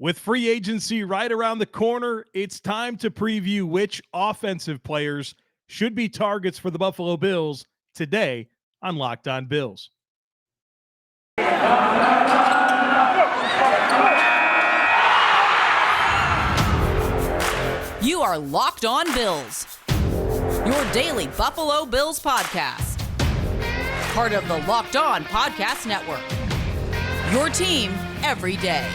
With free agency right around the corner, it's time to preview which offensive players should be targets for the Buffalo Bills today on Locked On Bills. You are Locked On Bills, your daily Buffalo Bills podcast. Part of the Locked On Podcast Network, your team every day.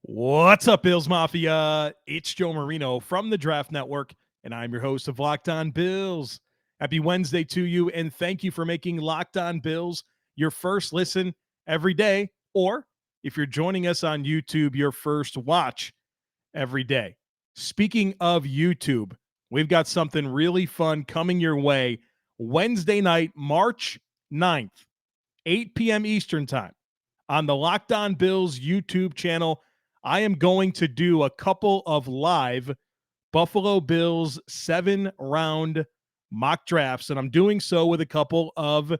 What's up, Bills Mafia? It's Joe Marino from the Draft Network, and I'm your host of Locked On Bills. Happy Wednesday to you, and thank you for making Locked On Bills your first listen every day, or if you're joining us on YouTube, your first watch every day. Speaking of YouTube, we've got something really fun coming your way Wednesday night, March 9th, 8 p.m. Eastern Time on the Locked On Bills YouTube channel. I am going to do a couple of live Buffalo Bills 7-round mock drafts, and I'm doing so with a couple of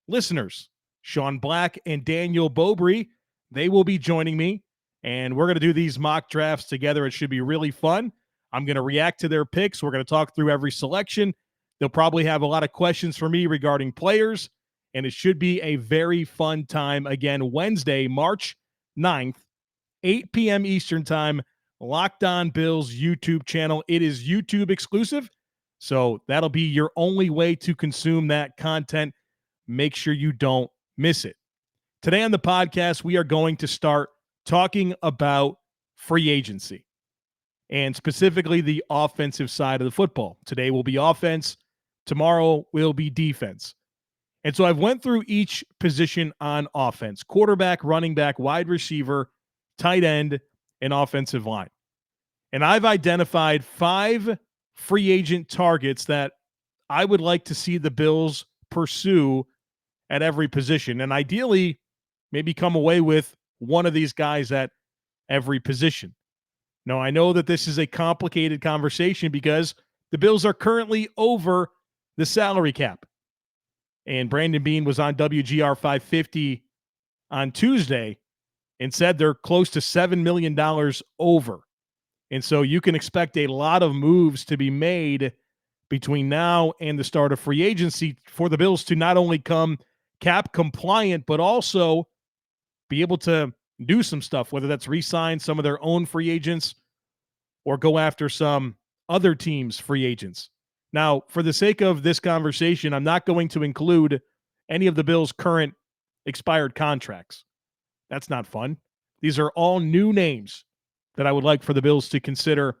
listeners. Sean Black and Daniel Bobry, they will be joining me, and we're going to do these mock drafts together. It should be really fun. I'm going to react to their picks. We're going to talk through every selection. They'll probably have a lot of questions for me regarding players, and it should be a very fun time. Again, Wednesday, March 9th, 8 p.m. Eastern Time, Locked On Bills YouTube channel. It is YouTube exclusive, so that'll be your only way to consume that content. Make sure you don't miss it. Today on the podcast, we are going to start talking about free agency and specifically the offensive side of the football. Today will be offense. Tomorrow will be defense. And so I've went through each position on offense: quarterback, running back, wide receiver, tight end, and offensive line. And I've identified 5 free agent targets that I would like to see the Bills pursue at every position, and ideally maybe come away with one of these guys at every position. Now, I know that this is a complicated conversation because the Bills are currently over the salary cap. And Brandon Beane was on WGR 550 on Tuesday and said they're close to $7 million over. And so you can expect a lot of moves to be made between now and the start of free agency for the Bills to not only come cap compliant, but also be able to do some stuff, whether that's re-sign some of their own free agents or go after some other teams' free agents. Now, for the sake of this conversation, I'm not going to include any of the Bills' current expired contracts. That's not fun. These are all new names that I would like for the Bills to consider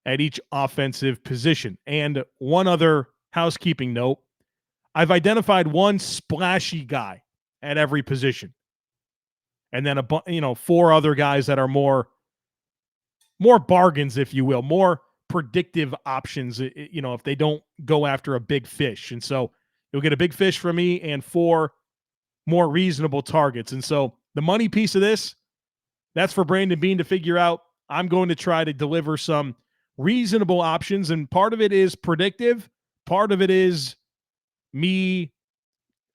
at each offensive position. And one other housekeeping note, I've identified one splashy guy at every position. And then 4 other guys that are more bargains, if you will, more predictive options, if they don't go after a big fish. And so you'll get a big fish from me and 4 more reasonable targets. And so the money piece of this, that's for Brandon Beane to figure out. I'm going to try to deliver some reasonable options. And part of it is predictive. Part of it is me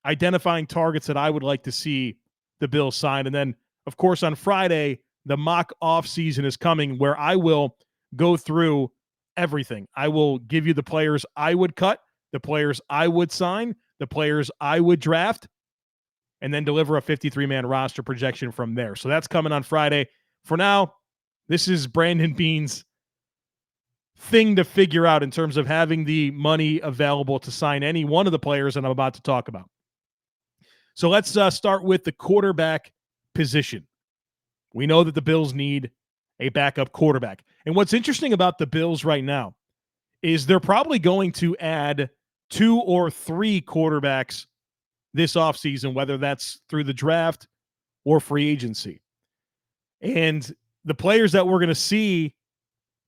identifying targets that I would like to see the Bills sign. And then, of course, on Friday, the mock off season is coming where I will go through everything. I will give you the players I would cut, the players I would sign, the players I would draft, and then deliver a 53-man roster projection from there. So that's coming on Friday. For now, this is Brandon Beane's thing to figure out in terms of having the money available to sign any one of the players that I'm about to talk about. So let's start with the quarterback position. We know that the Bills need a backup quarterback. And what's interesting about the Bills right now is they're probably going to add 2 or 3 quarterbacks this offseason, whether that's through the draft or free agency. And the players that we're going to see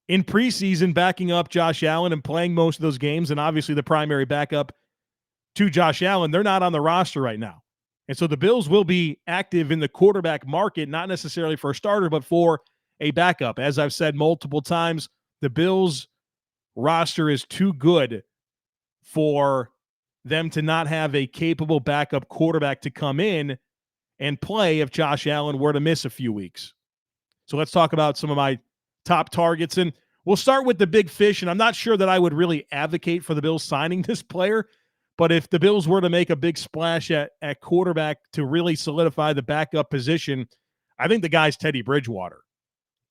in preseason backing up Josh Allen and playing most of those games, and obviously the primary backup to Josh Allen, they're not on the roster right now. And so the Bills will be active in the quarterback market, not necessarily for a starter, but for a backup. As I've said multiple times, the Bills roster is too good for them to not have a capable backup quarterback to come in and play if Josh Allen were to miss a few weeks. So let's talk about some of my top targets. And we'll start with the big fish. And I'm not sure that I would really advocate for the Bills signing this player. But if the Bills were to make a big splash at quarterback to really solidify the backup position, I think the guy's Teddy Bridgewater.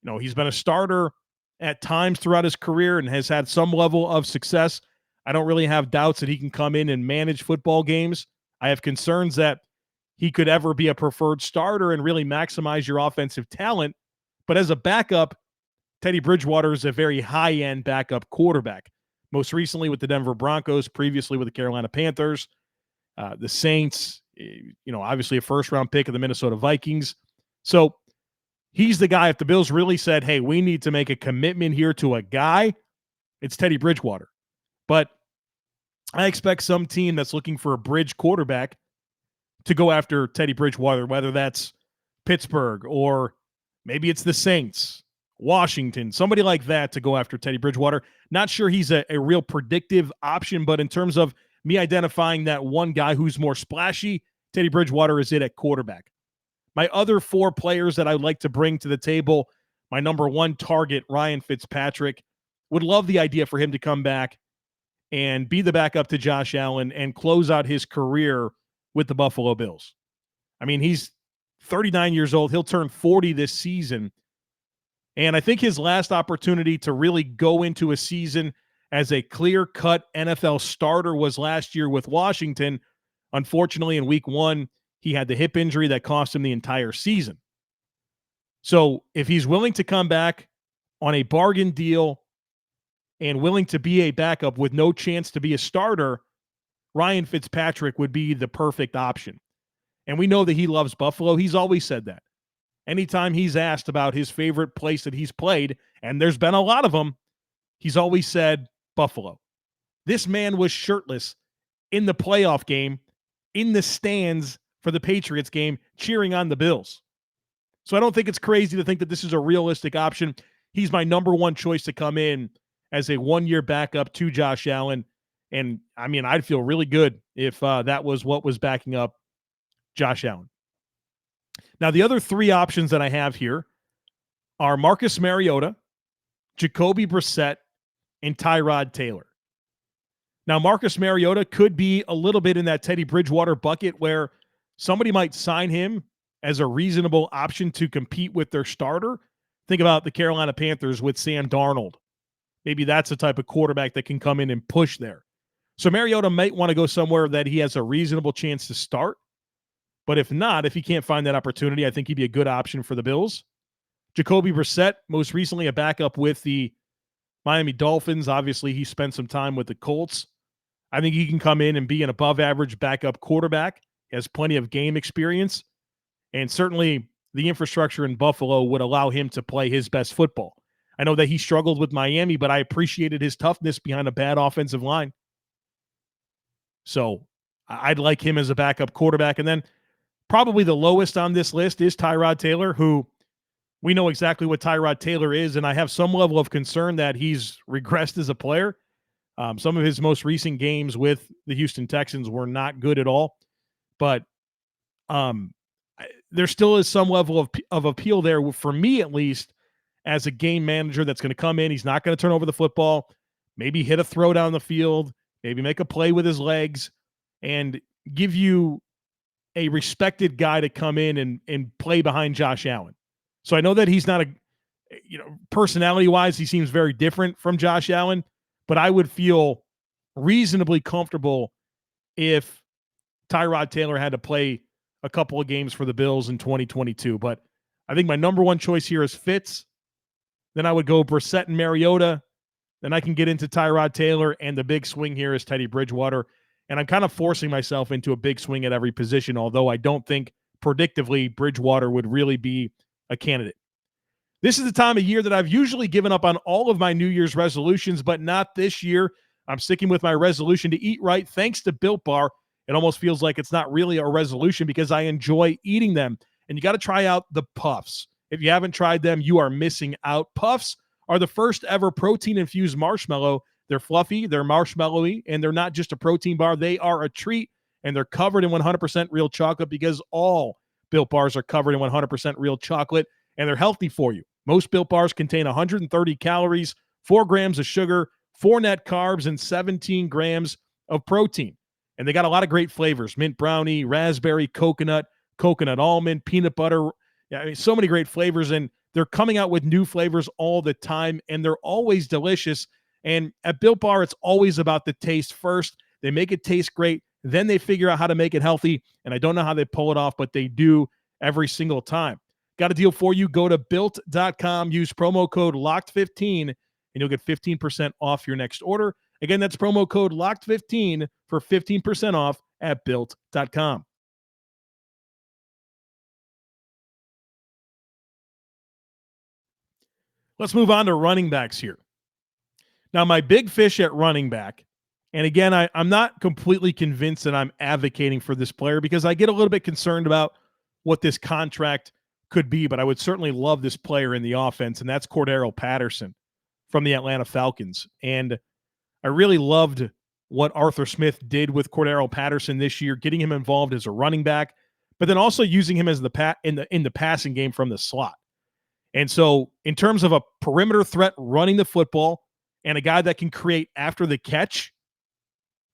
You know, he's been a starter at times throughout his career and has had some level of success. I don't really have doubts that he can come in and manage football games. I have concerns that he could ever be a preferred starter and really maximize your offensive talent. But as a backup, Teddy Bridgewater is a very high-end backup quarterback. Most recently with the Denver Broncos, previously with the Carolina Panthers, the Saints, obviously a first-round pick of the Minnesota Vikings. So he's the guy, if the Bills really said, hey, we need to make a commitment here to a guy, it's Teddy Bridgewater. But I expect some team that's looking for a bridge quarterback to go after Teddy Bridgewater, whether that's Pittsburgh or maybe it's the Saints, Washington, somebody like that to go after Teddy Bridgewater. Not sure he's a real predictive option, but in terms of me identifying that one guy who's more splashy, Teddy Bridgewater is it at quarterback. My other four players that I'd like to bring to the table, my number one target, Ryan Fitzpatrick, would love the idea for him to come back and be the backup to Josh Allen and close out his career with the Buffalo Bills. I mean, he's 39 years old. He'll turn 40 this season. And I think his last opportunity to really go into a season as a clear-cut NFL starter was last year with Washington. Unfortunately, in week one, he had the hip injury that cost him the entire season. So if he's willing to come back on a bargain deal and willing to be a backup with no chance to be a starter, Ryan Fitzpatrick would be the perfect option. And we know that he loves Buffalo. He's always said that. Anytime he's asked about his favorite place that he's played, and there's been a lot of them, he's always said Buffalo. This man was shirtless in the playoff game, in the stands for the Patriots game, cheering on the Bills. So I don't think it's crazy to think that this is a realistic option. He's my number one choice to come in as a one-year backup to Josh Allen. And, I mean, I'd feel really good if that was what was backing up Josh Allen. Now, the other three options that I have here are Marcus Mariota, Jacoby Brissett, and Tyrod Taylor. Now, Marcus Mariota could be a little bit in that Teddy Bridgewater bucket where somebody might sign him as a reasonable option to compete with their starter. Think about the Carolina Panthers with Sam Darnold. Maybe that's the type of quarterback that can come in and push there. So Mariota might want to go somewhere that he has a reasonable chance to start. But if not, if he can't find that opportunity, I think he'd be a good option for the Bills. Jacoby Brissett, most recently a backup with the Miami Dolphins. Obviously, he spent some time with the Colts. I think he can come in and be an above-average backup quarterback. He has plenty of game experience. And certainly the infrastructure in Buffalo would allow him to play his best football. I know that he struggled with Miami, but I appreciated his toughness behind a bad offensive line. So I'd like him as a backup quarterback. And then probably the lowest on this list is Tyrod Taylor, who we know exactly what Tyrod Taylor is, and I have some level of concern that he's regressed as a player. Some of his most recent games with the Houston Texans were not good at all, but there still is some level of appeal there for me, at least, as a game manager that's going to come in. He's not going to turn over the football, maybe hit a throw down the field, maybe make a play with his legs, and give you a respected guy to come in and play behind Josh Allen. So I know that he's not personality-wise, he seems very different from Josh Allen, but I would feel reasonably comfortable if Tyrod Taylor had to play a couple of games for the Bills in 2022. But I think my number one choice here is Fitz. Then I would go Brissett and Mariota. Then I can get into Tyrod Taylor, and the big swing here is Teddy Bridgewater. And I'm kind of forcing myself into a big swing at every position, although I don't think predictively Bridgewater would really be a candidate. This is the time of year that I've usually given up on all of my New Year's resolutions, but not this year. I'm sticking with my resolution to eat right thanks to Built Bar. It almost feels like it's not really a resolution because I enjoy eating them. And you got to try out the Puffs. If you haven't tried them, you are missing out. Puffs are the first ever protein-infused marshmallow They're fluffy, they're marshmallowy, and they're not just a protein bar. They are a treat, and they're covered in 100% real chocolate because all Built Bars are covered in 100% real chocolate, and they're healthy for you. Most Built Bars contain 130 calories, 4 grams of sugar, 4 net carbs, and 17 grams of protein. And they got a lot of great flavors: mint brownie, raspberry, coconut almond, peanut butter. Yeah, I mean, so many great flavors, and they're coming out with new flavors all the time, and they're always delicious. And at Built Bar, it's always about the taste first. They make it taste great, then they figure out how to make it healthy, and I don't know how they pull it off, but they do every single time. Got a deal for you. Go to Built.com, use promo code LOCKED15, and you'll get 15% off your next order. Again, that's promo code LOCKED15 for 15% off at Built.com. Let's move on to running backs here. Now, my big fish at running back, and again, I'm not completely convinced that I'm advocating for this player because I get a little bit concerned about what this contract could be, but I would certainly love this player in the offense, and that's Cordarrelle Patterson from the Atlanta Falcons. And I really loved what Arthur Smith did with Cordarrelle Patterson this year, getting him involved as a running back, but then also using him as in the passing game from the slot. And so in terms of a perimeter threat running the football and a guy that can create after the catch,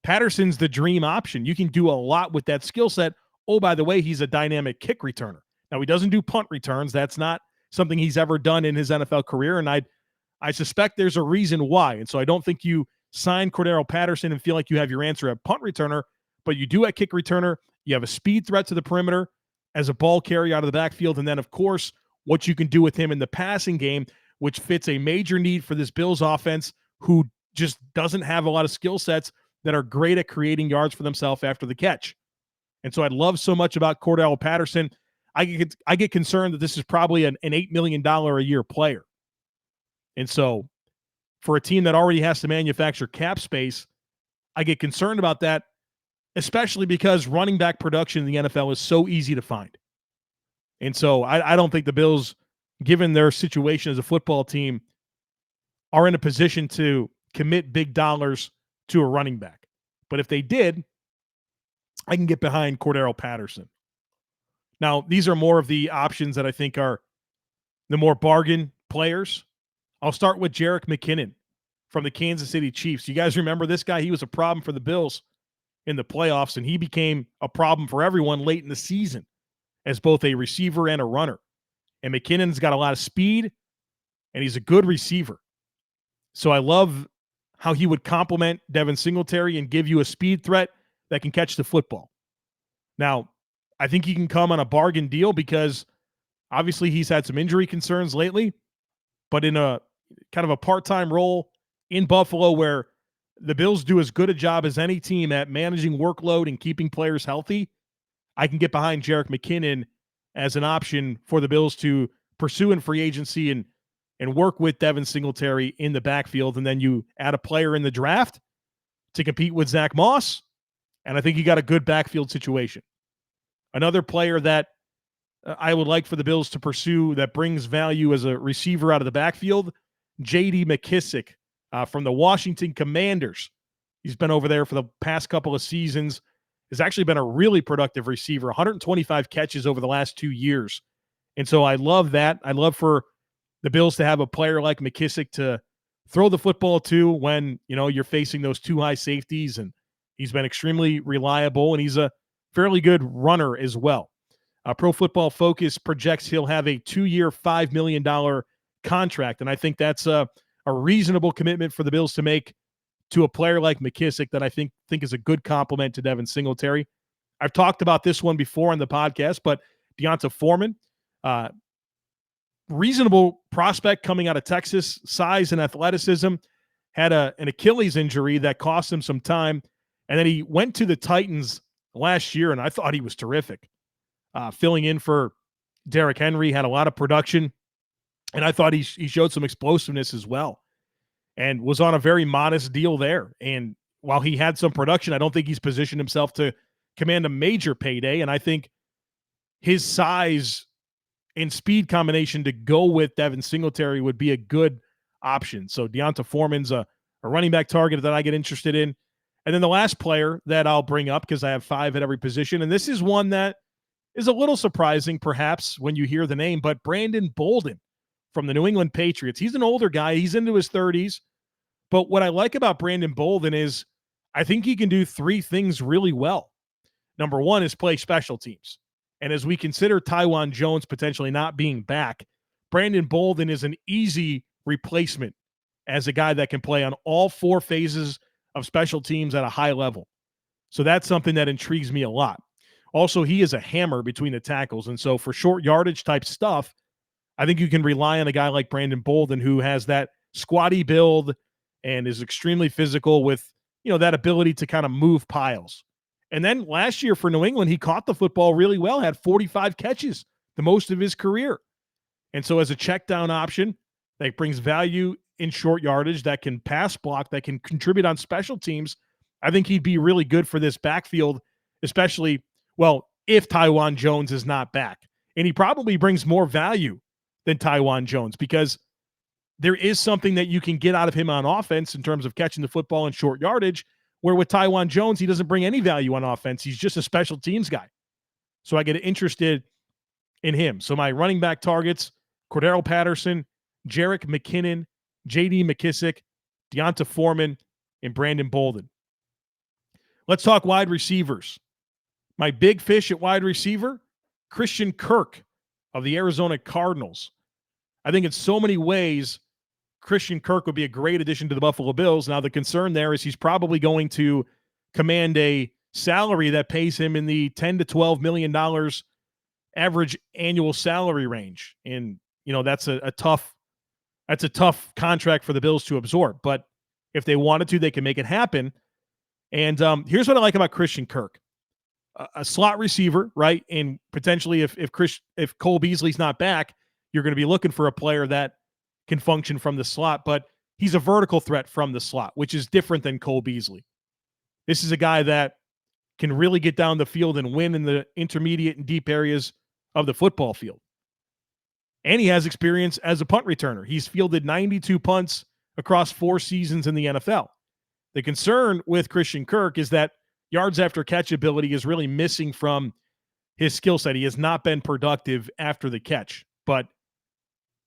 Patterson's the dream option. You can do a lot with that skill set. Oh, by the way, he's a dynamic kick returner. Now, he doesn't do punt returns. That's not something he's ever done in his NFL career, and I suspect there's a reason why. And so I don't think you sign Cordarrelle Patterson and feel like you have your answer at punt returner, but you do at kick returner. You have a speed threat to the perimeter as a ball carrier out of the backfield, and then, of course, what you can do with him in the passing game, which fits a major need for this Bills offense, who just doesn't have a lot of skill sets that are great at creating yards for themselves after the catch. And so I love so much about Cordarrelle Patterson. I get concerned that this is probably an $8 million a year player. And so for a team that already has to manufacture cap space, I get concerned about that, especially because running back production in the NFL is so easy to find. And so I don't think the Bills, given their situation as a football team, are in a position to commit big dollars to a running back. But if they did, I can get behind Cordarrelle Patterson. Now, these are more of the options that I think are the more bargain players. I'll start with Jerick McKinnon from the Kansas City Chiefs. You guys remember this guy? He was a problem for the Bills in the playoffs, and he became a problem for everyone late in the season as both a receiver and a runner. And McKinnon's got a lot of speed, and he's a good receiver. So I love how he would complement Devin Singletary and give you a speed threat that can catch the football. Now, I think he can come on a bargain deal because obviously he's had some injury concerns lately, but in a kind of a part-time role in Buffalo where the Bills do as good a job as any team at managing workload and keeping players healthy, I can get behind Jerick McKinnon as an option for the Bills to pursue in free agency and work with Devin Singletary in the backfield. And then you add a player in the draft to compete with Zach Moss, and I think you got a good backfield situation. Another player that I would like for the Bills to pursue that brings value as a receiver out of the backfield, J.D. McKissic from the Washington Commanders. He's been over there for the past couple of seasons. Has actually been a really productive receiver, 125 catches over the last 2 years. And so I love that. I love for the Bills to have a player like McKissic to throw the football to when, you're facing those two high safeties, and he's been extremely reliable, and he's a fairly good runner as well. Pro Football Focus projects he'll have a 2-year, $5 million contract, and I think that's a reasonable commitment for the Bills to make to a player like McKissic that I think is a good compliment to Devin Singletary. I've talked about this one before on the podcast, but D'Onta Foreman, reasonable prospect coming out of Texas, size and athleticism, had an Achilles injury that cost him some time, and then he went to the Titans last year, and I thought he was terrific. Filling in for Derrick Henry, had a lot of production, and I thought he showed some explosiveness as well, and was on a very modest deal there. And while he had some production, I don't think he's positioned himself to command a major payday, and I think his size and speed combination to go with Devin Singletary would be a good option. So D'Onta Foreman's a a running back target that I get interested in. And then the last player that I'll bring up, because I have 5 at every position, and this is one that is a little surprising perhaps when you hear the name, but Brandon Bolden from the New England Patriots. He's an older guy. He's into his 30s. But what I like about Brandon Bolden is I think he can do 3 things really well. Number one is play special teams. And as we consider Taiwan Jones potentially not being back, Brandon Bolden is an easy replacement as a guy that can play on all 4 phases of special teams at a high level. So that's something that intrigues me a lot. Also, he is a hammer between the tackles. And so for short yardage type stuff, I think you can rely on a guy like Brandon Bolden who has that squatty build and is extremely physical with, that ability to kind of move piles. And then last year for New England, he caught the football really well, had 45 catches, the most of his career. And so as a check down option that brings value in short yardage, that can pass block, that can contribute on special teams, I think he'd be really good for this backfield, especially, if Taiwan Jones is not back. And he probably brings more value than Taiwan Jones because there is something that you can get out of him on offense in terms of catching the football in short yardage, where with Taiwan Jones, he doesn't bring any value on offense. He's just a special teams guy. So I get interested in him. So my running back targets, Cordero Patterson, Jerick McKinnon, J.D. McKissick, Deonta Foreman, and Brandon Bolden. Let's talk wide receivers. My big fish at wide receiver, Christian Kirk of the Arizona Cardinals. I think in so many ways, Christian Kirk would be a great addition to the Buffalo Bills. Now, the concern there is he's probably going to command a salary that pays him in the $10 to $12 million average annual salary range. And, that's a tough contract for the Bills to absorb. But if they wanted to, they can make it happen. And here's what I like about Christian Kirk. A slot receiver, right? And potentially if Cole Beasley's not back, you're going to be looking for a player that can function from the slot, but he's a vertical threat from the slot, which is different than Cole Beasley. This is a guy that can really get down the field and win in the intermediate and deep areas of the football field. And he has experience as a punt returner. He's fielded 92 punts across 4 seasons in the NFL. The concern with Christian Kirk is that yards after catch ability is really missing from his skill set. He has not been productive after the catch, but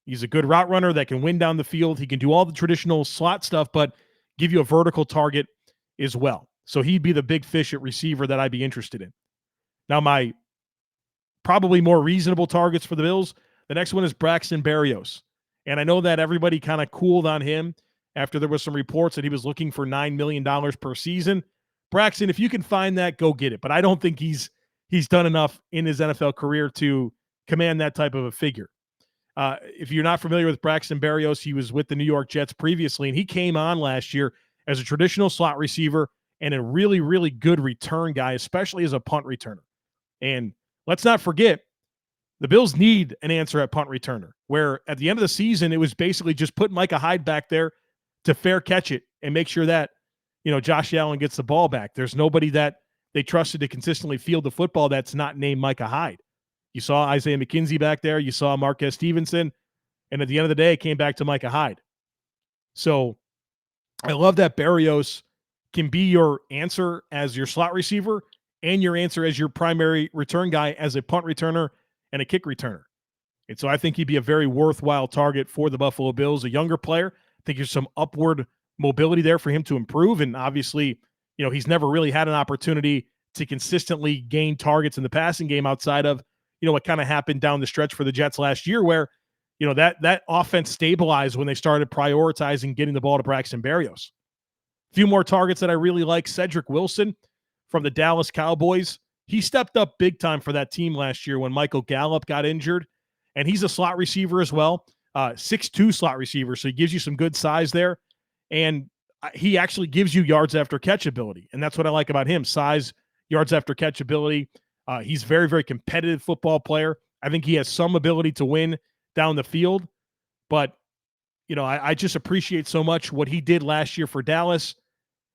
he's a good route runner that can win down the field. He can do all the traditional slot stuff, but give you a vertical target as well. So he'd be the big fish at receiver that I'd be interested in. Now, my probably more reasonable targets for the Bills, the next one is Braxton Berrios. And I know that everybody kind of cooled on him after there was some reports that he was looking for $9 million per season. Braxton, if you can find that, go get it. But I don't think he's done enough in his NFL career to command that type of a figure. If you're not familiar with Braxton Berrios, he was with the New York Jets previously, and he came on last year as a traditional slot receiver and a really, really good return guy, especially as a punt returner. And let's not forget, the Bills need an answer at punt returner, where at the end of the season, it was basically just put Micah Hyde back there to fair catch it and make sure that, Josh Allen gets the ball back. There's nobody that they trusted to consistently field the football that's not named Micah Hyde. You saw Isaiah McKenzie back there. You saw Marquez Stevenson. And at the end of the day, it came back to Micah Hyde. So I love that Berrios can be your answer as your slot receiver and your answer as your primary return guy as a punt returner and a kick returner. And so I think he'd be a very worthwhile target for the Buffalo Bills, a younger player. I think there's some upward mobility there for him to improve. And obviously, he's never really had an opportunity to consistently gain targets in the passing game outside of, what kind of happened down the stretch for the Jets last year where, that offense stabilized when they started prioritizing getting the ball to Braxton Berrios. A few more targets that I really like. Cedric Wilson from the Dallas Cowboys. He stepped up big time for that team last year when Michael Gallup got injured. And he's a slot receiver as well. 6'2" slot receiver. So he gives you some good size there. And he actually gives you yards after catch ability. And that's what I like about him. Size, yards after catch ability. He's very, very competitive football player. I think he has some ability to win down the field. But, I just appreciate so much what he did last year for Dallas.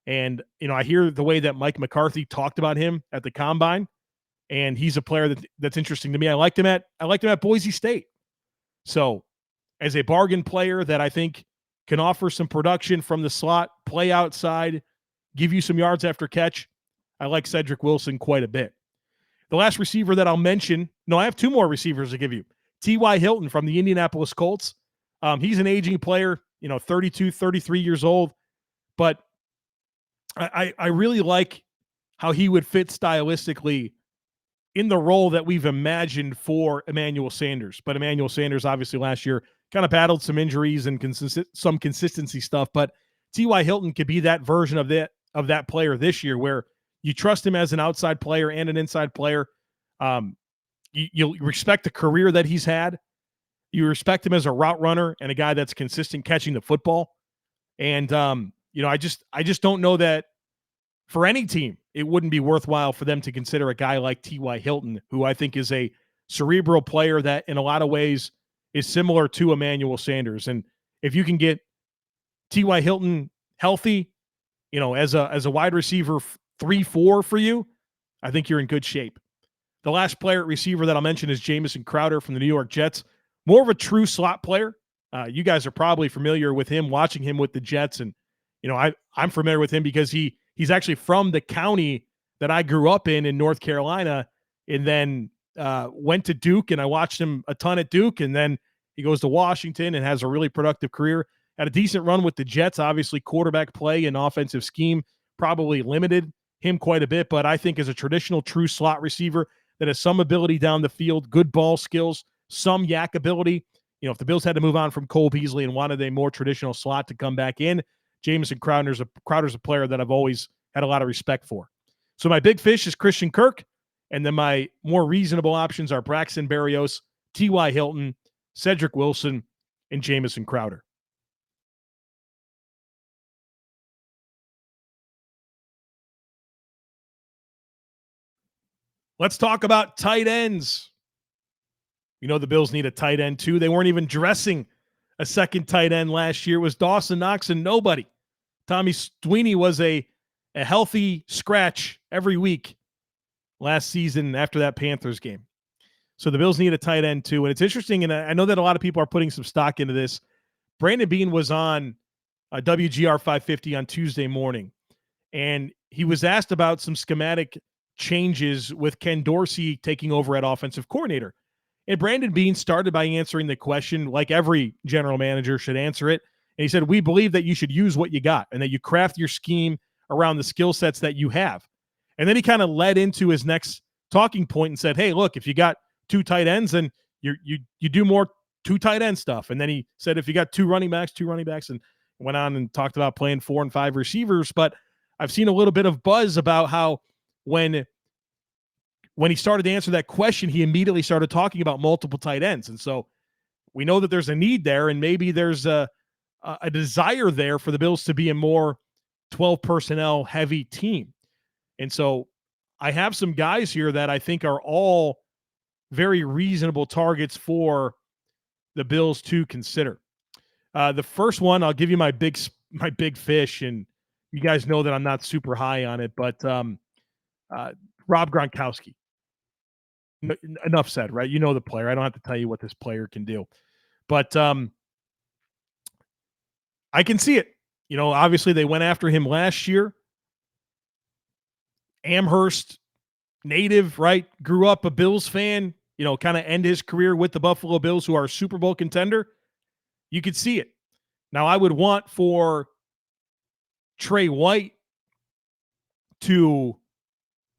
And, I hear the way that Mike McCarthy talked about him at the Combine. And he's a player that's interesting to me. I liked him at Boise State. So as a bargain player that I think can offer some production from the slot, play outside, give you some yards after catch. I like Cedric Wilson quite a bit. The last receiver that I'll mention, I have two more receivers to give you. T.Y. Hilton from the Indianapolis Colts. He's an aging player, 32, 33 years old, but I really like how he would fit stylistically in the role that we've imagined for Emmanuel Sanders. But Emmanuel Sanders, obviously last year, kind of battled some injuries and some consistency stuff. But T.Y. Hilton could be that version of that player this year, where you trust him as an outside player and an inside player. You respect the career that he's had. You respect him as a route runner and a guy that's consistent catching the football. And I just don't know that for any team it wouldn't be worthwhile for them to consider a guy like T.Y. Hilton, who I think is a cerebral player that in a lot of ways is similar to Emmanuel Sanders. And if you can get T.Y. Hilton healthy, as a wide receiver 3-4 for you, I think you're in good shape. The last player at receiver that I'll mention is Jamison Crowder from the New York Jets. More of a true slot player. You guys are probably familiar with him, watching him with the Jets. And, I'm familiar with him because he's actually from the county that I grew up in North Carolina, and then went to Duke, and I watched him a ton at Duke. And then he goes to Washington and has a really productive career. Had a decent run with the Jets. Obviously, quarterback play and offensive scheme probably limited him quite a bit, but I think as a traditional true slot receiver that has some ability down the field, good ball skills, some yak ability. If the Bills had to move on from Cole Beasley and wanted a more traditional slot to come back in, Jamison Crowder's a player that I've always had a lot of respect for. So my big fish is Christian Kirk, and then my more reasonable options are Braxton Berrios, T.Y. Hilton, Cedric Wilson, and Jamison Crowder. Let's talk about tight ends. The Bills need a tight end too. They weren't even dressing a second tight end last year. It was Dawson Knox and nobody. Tommy Sweeney was a healthy scratch every week last season after that Panthers game. So the Bills need a tight end too. And it's interesting, and I know that a lot of people are putting some stock into this. Brandon Beane was on WGR 550 on Tuesday morning, and he was asked about some schematic changes with Ken Dorsey taking over at offensive coordinator. And Brandon Beane started by answering the question like every general manager should answer it. And he said, we believe that you should use what you got and that you craft your scheme around the skill sets that you have. And then he kind of led into his next talking point and said, hey, look, if you got two tight ends, then you do more two tight end stuff. And then he said, if you got two running backs, and went on and talked about playing 4 and 5 receivers. But I've seen a little bit of buzz about how when he started to answer that question, he immediately started talking about multiple tight ends. And so we know that there's a need there, and maybe there's a desire there for the Bills to be a more 12 personnel heavy team. And so I have some guys here that I think are all very reasonable targets for the Bills to consider. The first one, I'll give you my big fish, and you guys know that I'm not super high on it, but Rob Gronkowski. Enough said, right? You know the player. I don't have to tell you what this player can do. But I can see it. Obviously they went after him last year. Amherst native, right? Grew up a Bills fan, kind of end his career with the Buffalo Bills, who are a Super Bowl contender. You could see it. Now, I would want for Trey White to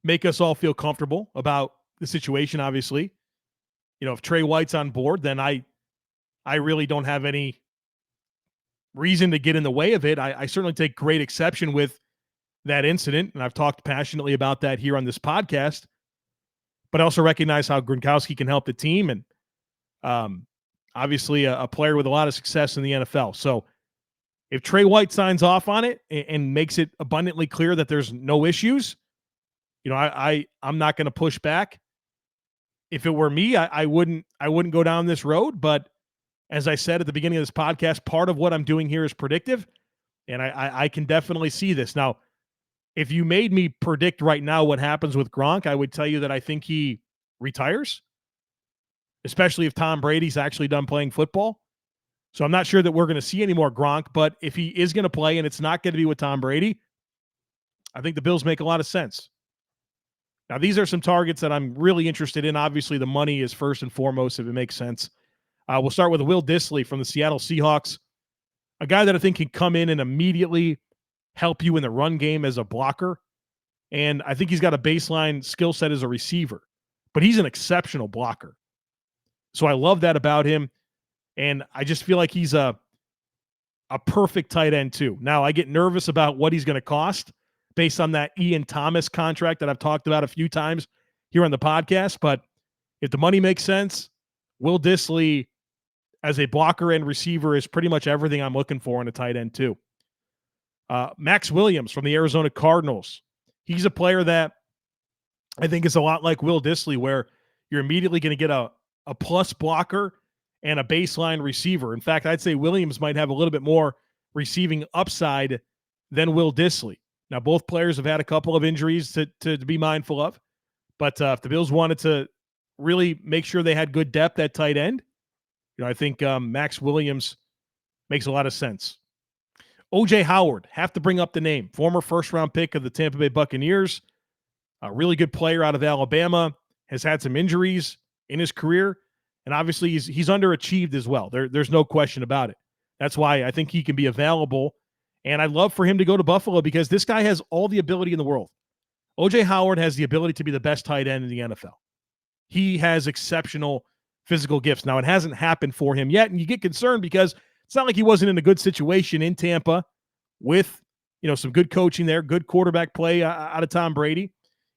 make us all feel comfortable about the situation, obviously. If Trey White's on board, then I really don't have any reason to get in the way of it. I certainly take great exception with that incident, and I've talked passionately about that here on this podcast. But I also recognize how Gronkowski can help the team, and obviously a player with a lot of success in the NFL. So if Trey White signs off on it and makes it abundantly clear that there's no issues, I'm not going to push back. If it were me, I wouldn't go down this road. But as I said at the beginning of this podcast, part of what I'm doing here is predictive, and I can definitely see this. Now, if you made me predict right now what happens with Gronk, I would tell you that I think he retires, especially if Tom Brady's actually done playing football. So I'm not sure that we're going to see any more Gronk, but if he is going to play and it's not going to be with Tom Brady, I think the Bills make a lot of sense. Now, these are some targets that I'm really interested in. Obviously, the money is first and foremost if it makes sense. We'll start with Will Dissly from the Seattle Seahawks, a guy that I think can come in and immediately help you in the run game as a blocker. And I think he's got a baseline skill set as a receiver, but he's an exceptional blocker. So I love that about him. And I just feel like he's a perfect tight end too. Now, I get nervous about what he's going to cost based on that Ian Thomas contract that I've talked about a few times here on the podcast. But if the money makes sense, Will Dissly as a blocker and receiver is pretty much everything I'm looking for in a tight end too. Max Williams from the Arizona Cardinals. He's a player that I think is a lot like Will Dissly, where you're immediately going to get a plus blocker and a baseline receiver. In fact, I'd say Williams might have a little bit more receiving upside than Will Dissly. Now, both players have had a couple of injuries to be mindful of, but if the Bills wanted to really make sure they had good depth at tight end, I think Max Williams makes a lot of sense. O.J. Howard, have to bring up the name. Former first-round pick of the Tampa Bay Buccaneers, a really good player out of Alabama, has had some injuries in his career, and obviously he's underachieved as well. There's no question about it. That's why I think he can be available, and I'd love for him to go to Buffalo because this guy has all the ability in the world. O.J. Howard has the ability to be the best tight end in the NFL. He has exceptional physical gifts. Now, it hasn't happened for him yet, and you get concerned because it's not like he wasn't in a good situation in Tampa with, some good coaching there, good quarterback play out of Tom Brady.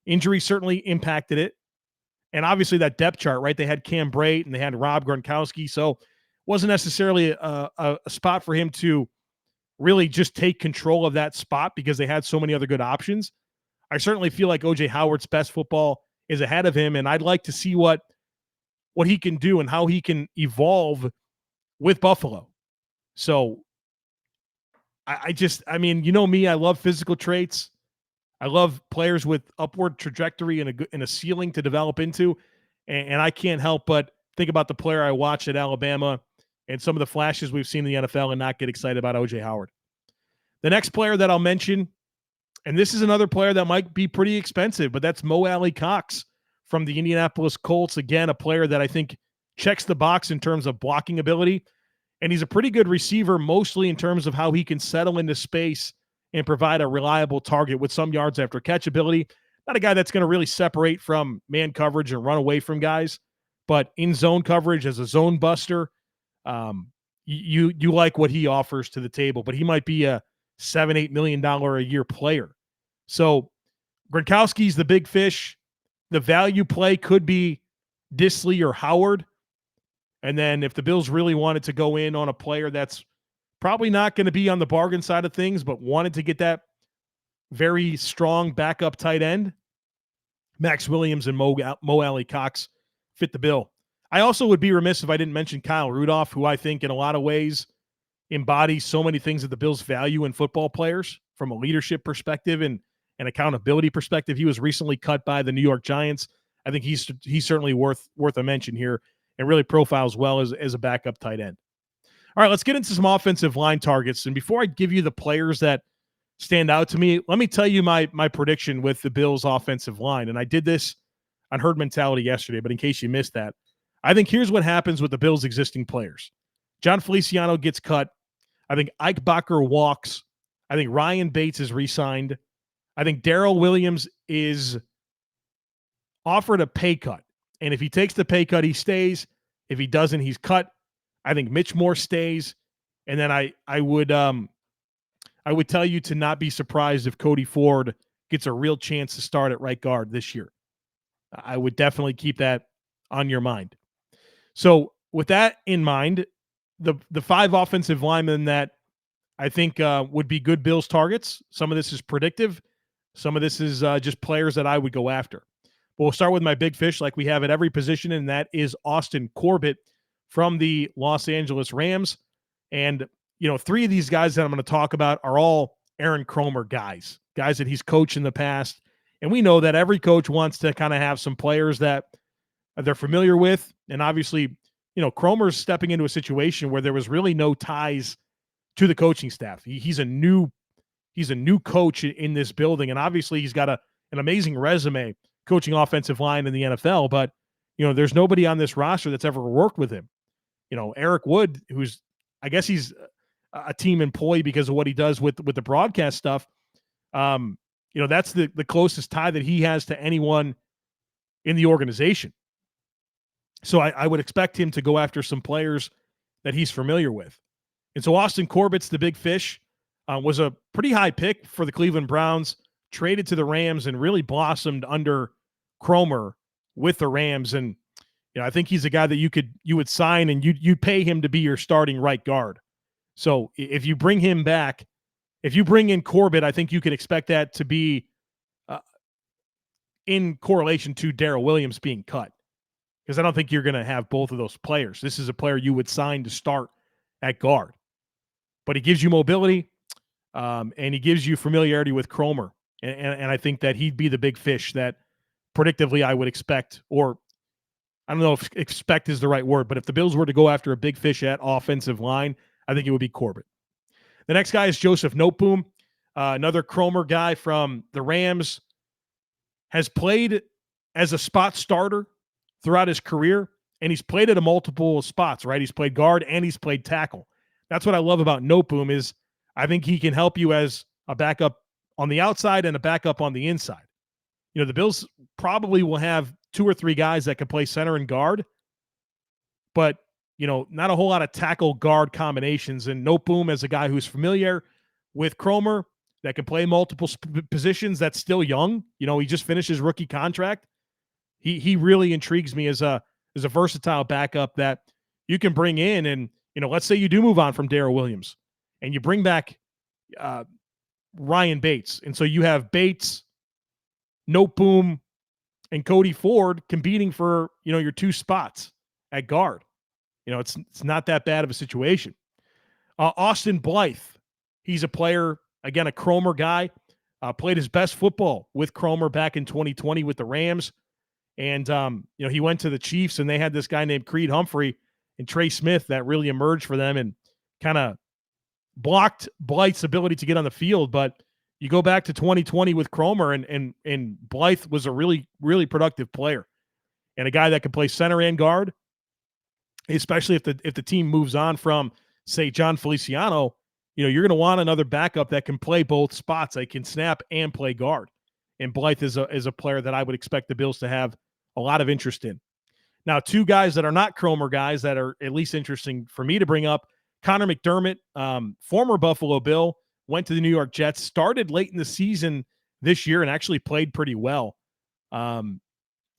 Injury certainly impacted it. And obviously that depth chart, right? They had Cam Brate and they had Rob Gronkowski. So it wasn't necessarily a spot for him to really just take control of that spot because they had so many other good options. I certainly feel like O.J. Howard's best football is ahead of him, and I'd like to see what he can do and how he can evolve with Buffalo. So I mean, you know me, I love physical traits. I love players with upward trajectory and a ceiling to develop into. And I can't help but think about the player I watched at Alabama and some of the flashes we've seen in the NFL and not get excited about O.J. Howard. The next player that I'll mention, and this is another player that might be pretty expensive, but that's AlieCox from the Indianapolis Colts. Again, a player that I think checks the box in terms of blocking ability. And he's a pretty good receiver, mostly in terms of how he can settle into space and provide a reliable target with some yards after catch ability. Not a guy that's going to really separate from man coverage and run away from guys, but in zone coverage as a zone buster, you like what he offers to the table, but he might be a $7-8 million a year player. So Gronkowski's the big fish. The value play could be Dissly or Howard. And then if the Bills really wanted to go in on a player that's probably not going to be on the bargain side of things, but wanted to get that very strong backup tight end, Max Williams and Mo AlieCox fit the bill. I also would be remiss if I didn't mention Kyle Rudolph, who I think in a lot of ways embodies so many things that the Bills value in football players from a leadership perspective and an accountability perspective. He was recently cut by the New York Giants. I think he's certainly worth a mention here and really profiles well as a backup tight end. All right, let's get into some offensive line targets. And before I give you the players that stand out to me, let me tell you my prediction with the Bills offensive line. And I did this on Herd Mentality yesterday, but in case you missed that, I think here's what happens with the Bills' existing players. John Feliciano gets cut. I think Ike Bacher walks. I think Ryan Bates is re-signed. I think Darrell Williams is offered a pay cut. And if he takes the pay cut, he stays. If he doesn't, he's cut. I think Mitch Moore stays. And then I would tell you to not be surprised if Cody Ford gets a real chance to start at right guard this year. I would definitely keep that on your mind. So with that in mind, the 5 offensive linemen that I think would be good Bills targets, some of this is predictive. Some of this is just players that I would go after. But we'll start with my big fish like we have at every position, and that is Austin Corbett from the Los Angeles Rams. And, 3 of these guys that I'm going to talk about are all Aaron Kromer guys that he's coached in the past. And we know that every coach wants to kind of have some players that they're familiar with. And obviously Cromer's stepping into a situation where there was really no ties to the coaching staff. He's a new coach in this building, and obviously he's got an amazing resume coaching offensive line in the NFL, but there's nobody on this roster that's ever worked with him. Eric Wood, who's, I guess he's a team employee because of what he does with the broadcast stuff. That's the closest tie that he has to anyone in the organization. So I would expect him to go after some players that he's familiar with. And so Austin Corbett's the big fish. Was a pretty high pick for the Cleveland Browns, traded to the Rams and really blossomed under Cromer with the Rams. And I think he's a guy that you would sign and you'd pay him to be your starting right guard. So if you bring him back, if you bring in Corbett, I think you can expect that to be in correlation to Darrell Williams being cut, because I don't think you're going to have both of those players. This is a player you would sign to start at guard, but he gives you mobility. And he gives you familiarity with Cromer. And I think that he'd be the big fish that predictively I would expect, or I don't know if expect is the right word, but if the Bills were to go after a big fish at offensive line, I think it would be Corbett. The next guy is Joseph Noteboom, another Cromer guy from the Rams, has played as a spot starter throughout his career, and he's played at multiple spots, right? He's played guard and he's played tackle. That's what I love about Noteboom is I think he can help you as a backup on the outside and a backup on the inside. The Bills probably will have 2 or 3 guys that can play center and guard, but, not a whole lot of tackle guard combinations. And Noteboom as a guy who's familiar with Cromer that can play multiple positions, that's still young. He just finished his rookie contract. He really intrigues me as a versatile backup that you can bring in. And, let's say you do move on from Darrell Williams and you bring back Ryan Bates. And so you have Bates, Noteboom, and Cody Ford competing for, your 2 spots at guard. It's not that bad of a situation. Austin Blythe, he's a player, again, a Cromer guy, played his best football with Cromer back in 2020 with the Rams. And, he went to the Chiefs and they had this guy named Creed Humphrey and Trey Smith that really emerged for them and kind of blocked Blythe's ability to get on the field. But you go back to 2020 with Cromer and Blythe was a really, really productive player and a guy that can play center and guard, especially if the team moves on from, say, John Feliciano. You're going to want another backup that can play both spots. They can snap and play guard. And Blythe is a player that I would expect the Bills to have a lot of interest in. Now, 2 guys that are not Cromer guys that are at least interesting for me to bring up. Connor McDermott, former Buffalo Bill, went to the New York Jets, started late in the season this year and actually played pretty well.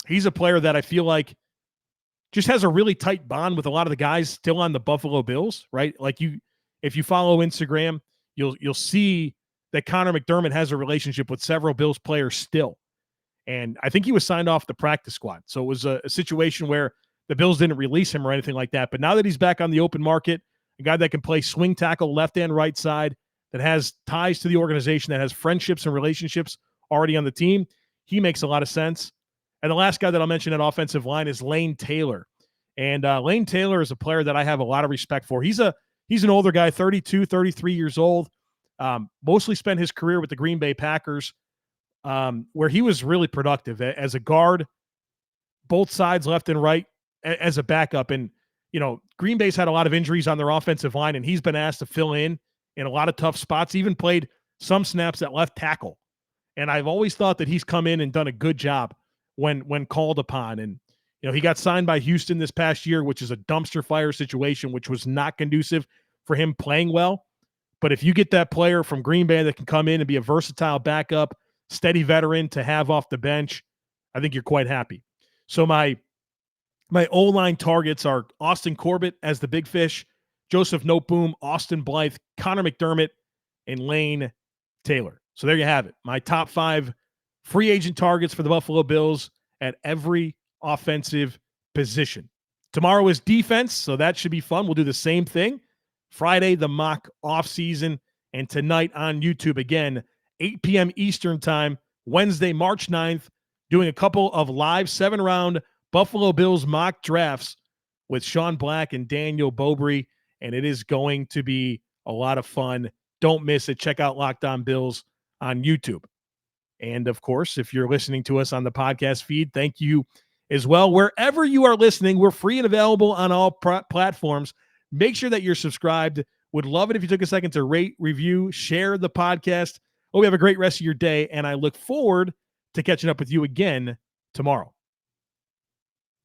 He's a player that I feel like just has a really tight bond with a lot of the guys still on the Buffalo Bills, right? Like if you follow Instagram, you'll see that Connor McDermott has a relationship with several Bills players still. And I think he was signed off the practice squad. So it was a situation where the Bills didn't release him or anything like that. But now that he's back on the open market, a guy that can play swing tackle left and right side, that has ties to the organization, that has friendships and relationships already on the team, he makes a lot of sense. And the last guy that I'll mention at offensive line is Lane Taylor. And Lane Taylor is a player that I have a lot of respect for. He's an older guy, 32, 33 years old, mostly spent his career with the Green Bay Packers, where he was really productive as a guard, both sides, left and right, as a backup. And, Green Bay's had a lot of injuries on their offensive line, and he's been asked to fill in a lot of tough spots, even played some snaps at left tackle. And I've always thought that he's come in and done a good job when called upon. And, he got signed by Houston this past year, which is a dumpster fire situation, which was not conducive for him playing well. But if you get that player from Green Bay that can come in and be a versatile backup, steady veteran to have off the bench, I think you're quite happy. So my O-line targets are Austin Corbett as the big fish, Joseph Noteboom, Austin Blythe, Connor McDermott, and Lane Taylor. So there you have it. My top 5 free agent targets for the Buffalo Bills at every offensive position. Tomorrow is defense, so that should be fun. We'll do the same thing. Friday, the mock offseason, and tonight on YouTube again, 8 p.m. Eastern time, Wednesday, March 9th, doing a couple of live 7-round Buffalo Bills mock drafts with Sean Black and Daniel Bobry, and it is going to be a lot of fun. Don't miss it. Check out Locked On Bills on YouTube. And of course, if you're listening to us on the podcast feed, thank you as well. Wherever you are listening, we're free and available on all platforms. Make sure that you're subscribed. Would love it if you took a second to rate, review, share the podcast. Hope you have a great rest of your day, and I look forward to catching up with you again tomorrow.